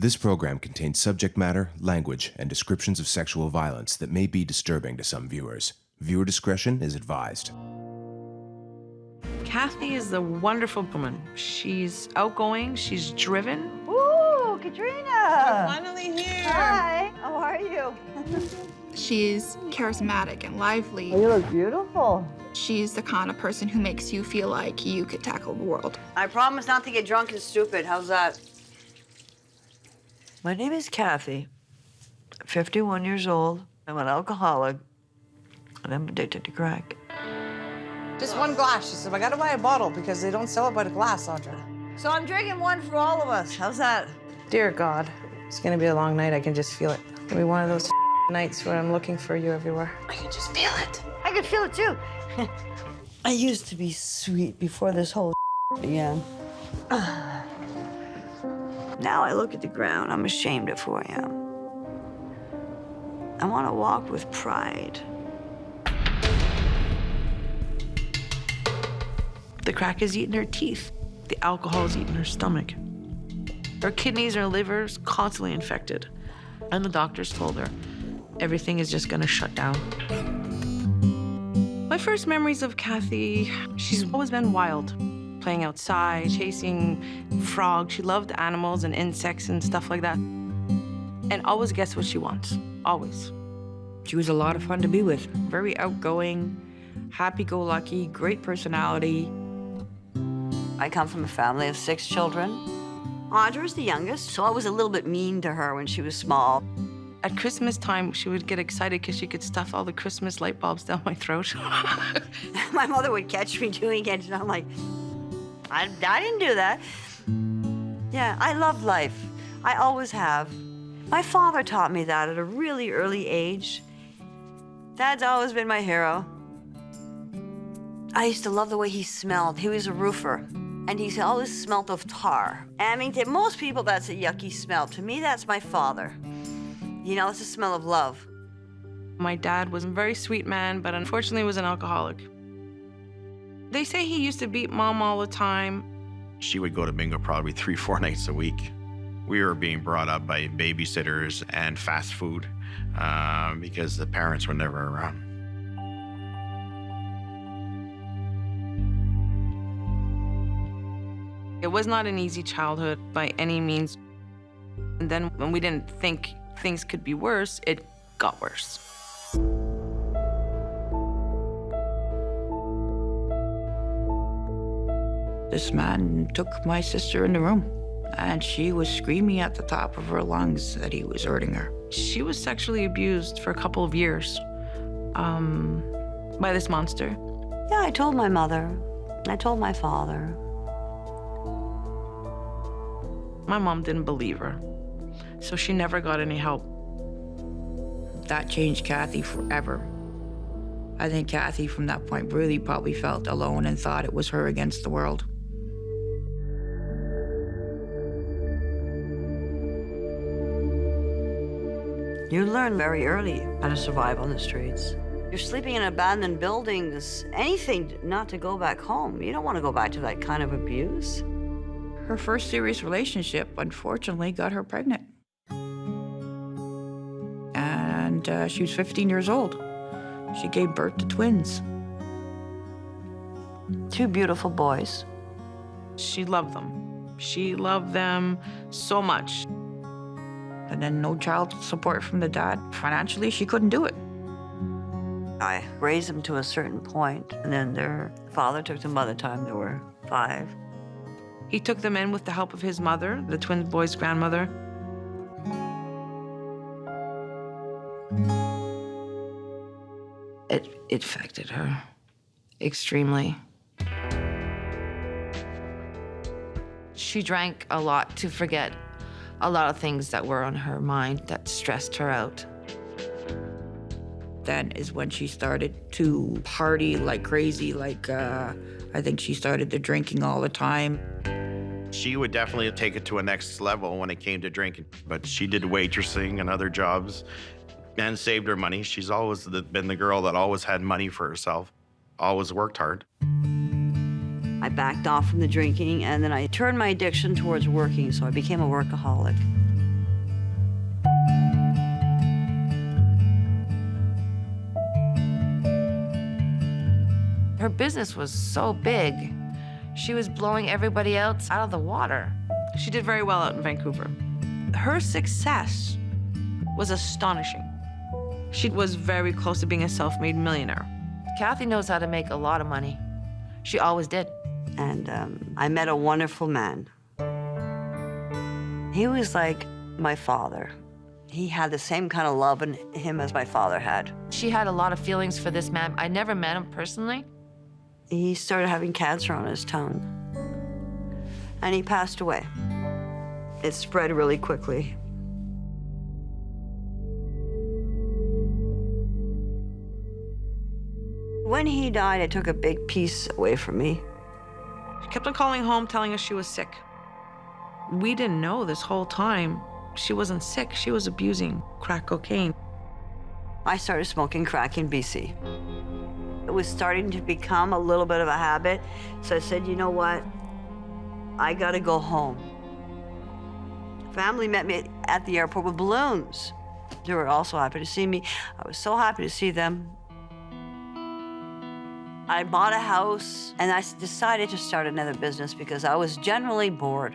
This program contains subject matter, language, and descriptions of sexual violence that may be disturbing to some viewers. Viewer discretion is advised. Kathy is a wonderful woman. She's outgoing, she's driven. Ooh, Katrina! We're finally here. Hi, how are you? She's charismatic and lively. You look beautiful. She's the kind of person who makes you feel like you could tackle the world. I promise not to get drunk and stupid. How's that? My name is Kathy. I'm 51 years old. I'm an alcoholic, and I'm addicted to crack. Just one glass. She said, I gotta buy a bottle because they don't sell it by the glass, Audra. So I'm drinking one for all of us. How's that? Dear God, it's gonna be a long night. I can just feel it. It'll be one of those nights where I'm looking for you everywhere. I can just feel it. I can feel it too. I used to be sweet before this whole began. Now I look at the ground, I'm ashamed of who I am. I want to walk with pride. The crack is eating her teeth. The alcohol is eating her stomach. Her kidneys and her liver's constantly infected. And the doctors told her everything is just gonna shut down. My first memories of Kathy, she's always been wild. Playing outside, chasing frogs. She loved animals and insects and stuff like that. And always gets what she wants, always. She was a lot of fun to be with. Very outgoing, happy-go-lucky, great personality. I come from a family of 6 children. Audra was the youngest, so I was a little bit mean to her when she was small. At Christmas time, she would get excited because she could stuff all the Christmas light bulbs down my throat. My mother would catch me doing it, and I'm like, I didn't do that. Yeah, I love life. I always have. My father taught me that at a really early age. Dad's always been my hero. I used to love the way he smelled. He was a roofer, and he always smelled of tar. I mean, to most people, that's a yucky smell. To me, that's my father. You know, it's the smell of love. My dad was a very sweet man, but unfortunately was an alcoholic. They say he used to beat Mom all the time. She would go to bingo probably 3-4 nights a week. We were being brought up by babysitters and fast food because the parents were never around. It was not an easy childhood by any means. And then when we didn't think things could be worse, it got worse. This man took my sister in the room, and she was screaming at the top of her lungs that he was hurting her. She was sexually abused for a couple of years by this monster. Yeah, I told my mother. I told my father. My mom didn't believe her, so she never got any help. That changed Kathy forever. I think Kathy, from that point, really probably felt alone and thought it was her against the world. You learn very early how to survive on the streets. You're sleeping in abandoned buildings, anything not to go back home. You don't want to go back to that kind of abuse. Her first serious relationship, unfortunately, got her pregnant. And she was 15 years old. She gave birth to twins. 2 beautiful boys. She loved them. She loved them so much. And then no child support from the dad. Financially, she couldn't do it. I raised them to a certain point, and then their father took them by the time they were 5. He took them in with the help of his mother, the twin boys' grandmother. It affected her extremely. She drank a lot to forget a lot of things that were on her mind that stressed her out. Then is when she started to party like crazy. I think she started the drinking all the time. She would definitely take it to a next level when it came to drinking, but she did waitressing and other jobs and saved her money. She's always been the girl that always had money for herself, always worked hard. I backed off from the drinking, and then I turned my addiction towards working, so I became a workaholic. Her business was so big. She was blowing everybody else out of the water. She did very well out in Vancouver. Her success was astonishing. She was very close to being a self-made millionaire. Kathy knows how to make a lot of money. She always did. And I met a wonderful man. He was like my father. He had the same kind of love in him as my father had. She had a lot of feelings for this man. I never met him personally. He started having cancer on his tongue, and he passed away. It spread really quickly. When he died, it took a big piece away from me. She kept on calling home, telling us she was sick. We didn't know this whole time she wasn't sick. She was abusing crack cocaine. I started smoking crack in BC. It was starting to become a little bit of a habit, so I said, you know what? I gotta go home. Family met me at the airport with balloons. They were also happy to see me. I was so happy to see them. I bought a house, and I decided to start another business because I was generally bored.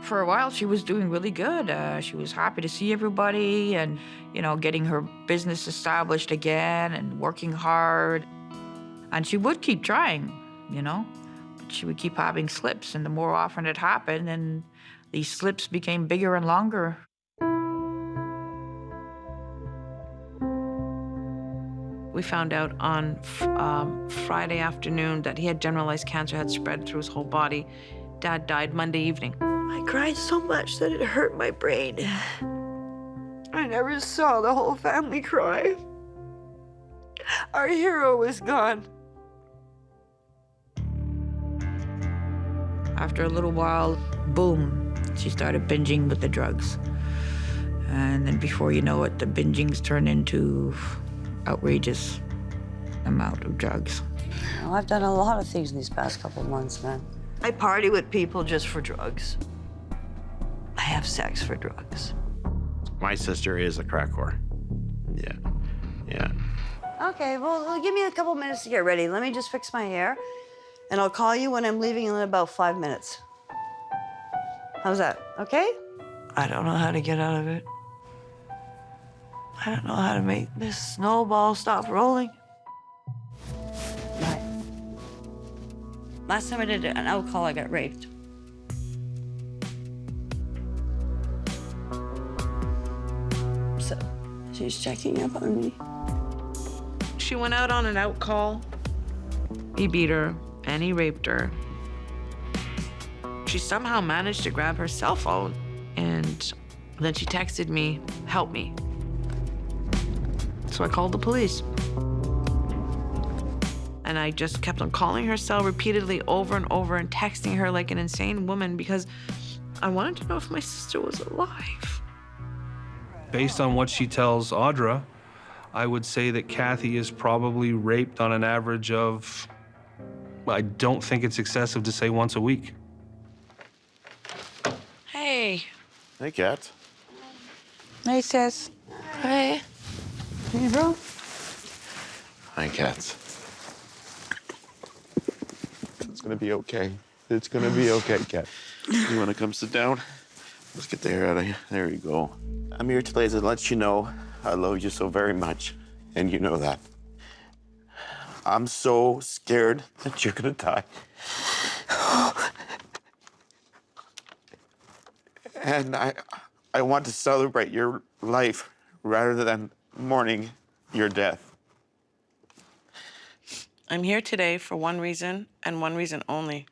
For a while, she was doing really good. She was happy to see everybody and, you know, getting her business established again and working hard. And she would keep trying, you know, but she would keep having slips. And the more often it happened, and these slips became bigger and longer. We found out on Friday afternoon that he had generalized cancer, had spread through his whole body. Dad died Monday evening. I cried so much that it hurt my brain. I never saw the whole family cry. Our hero was gone. After a little while, boom, she started binging with the drugs. And then before you know it, the bingings turned into outrageous amount of drugs. Well, I've done a lot of things in these past couple months, man. I party with people just for drugs. I have sex for drugs. My sister is a crack whore. Yeah, yeah. Okay, well, give me a couple minutes to get ready. Let me just fix my hair, and I'll call you when I'm leaving in about 5 minutes. How's that, okay? I don't know how to get out of it. I don't know how to make this snowball stop rolling. Right. Last time I did an alcohol, I got raped. So, she's checking up on me. She went out on an out call. He beat her and he raped her. She somehow managed to grab her cell phone, and then she texted me, "Help me." So I called the police. And I just kept on calling her cell repeatedly over and over and texting her like an insane woman because I wanted to know if my sister was alive. Based on what she tells Audra, I would say that Kathy is probably raped on an average of, I don't think it's excessive to say once a week. Hey. Hey, Kat. Hey, sis. Hey. Hey, bro. Hi, Kat. It's gonna be okay. It's gonna be okay, Kat. You wanna come sit down? Let's get the hair out of here. There you go. I'm here today to let you know I love you so very much, and you know that. I'm so scared that you're gonna die. And I want to celebrate your life rather than mourning your death. I'm here today for one reason and one reason only.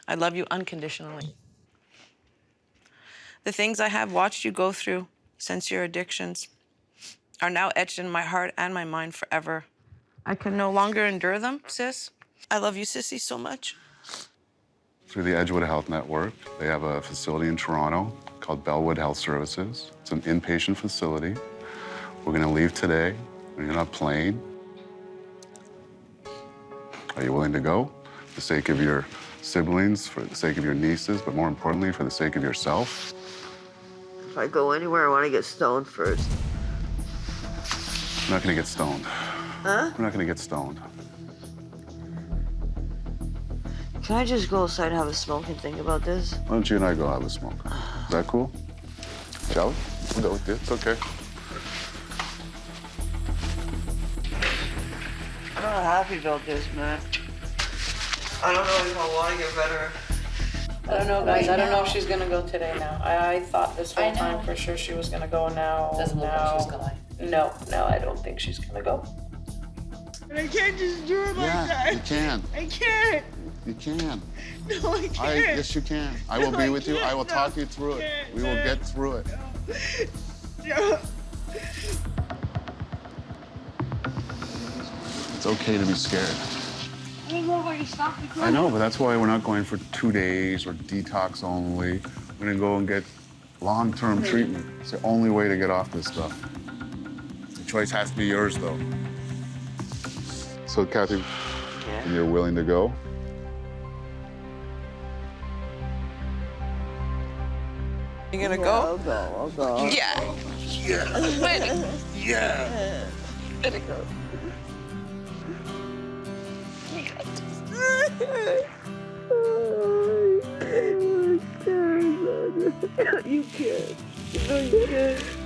I love you unconditionally. The things I have watched you go through since your addictions are now etched in my heart and my mind forever. I can no longer endure them, sis. I love you, sissy, so much. Through the Edgewood Health Network, they have a facility in Toronto called Bellwood Health Services. It's an inpatient facility. We're gonna leave today. We're on a plane. Are you willing to go? For the sake of your siblings, for the sake of your nieces, but more importantly, for the sake of yourself? If I go anywhere, I want to get stoned first. We're not gonna get stoned. Huh? We're not gonna get stoned. Can I just go outside and have a smoke and think about this? Why don't you and I go have a smoke? Is that cool? Shall we? We'll go with it. It's okay. I'm not happy about this, man. I don't know if I want to get better. I don't know, guys. I don't know if she's gonna go today now. I thought this whole I know. time for sure she was gonna go now. Doesn't look like she's going. No, I don't think she's gonna go. I can't just do it like that. You can. I can't. You can. No, I can't. Yes, you can. I will be with you. I will talk you through it. We will get through it. It's okay to be scared. I don't know if I can stop the crying. I know, but that's why we're not going for 2 days or detox only. We're gonna go and get long-term treatment. It's the only way to get off this stuff. The choice has to be yours, though. So, Kathy, you're willing to go? You gonna go? I'll go. Yeah. Yeah. Yeah. You can't. No, you can't.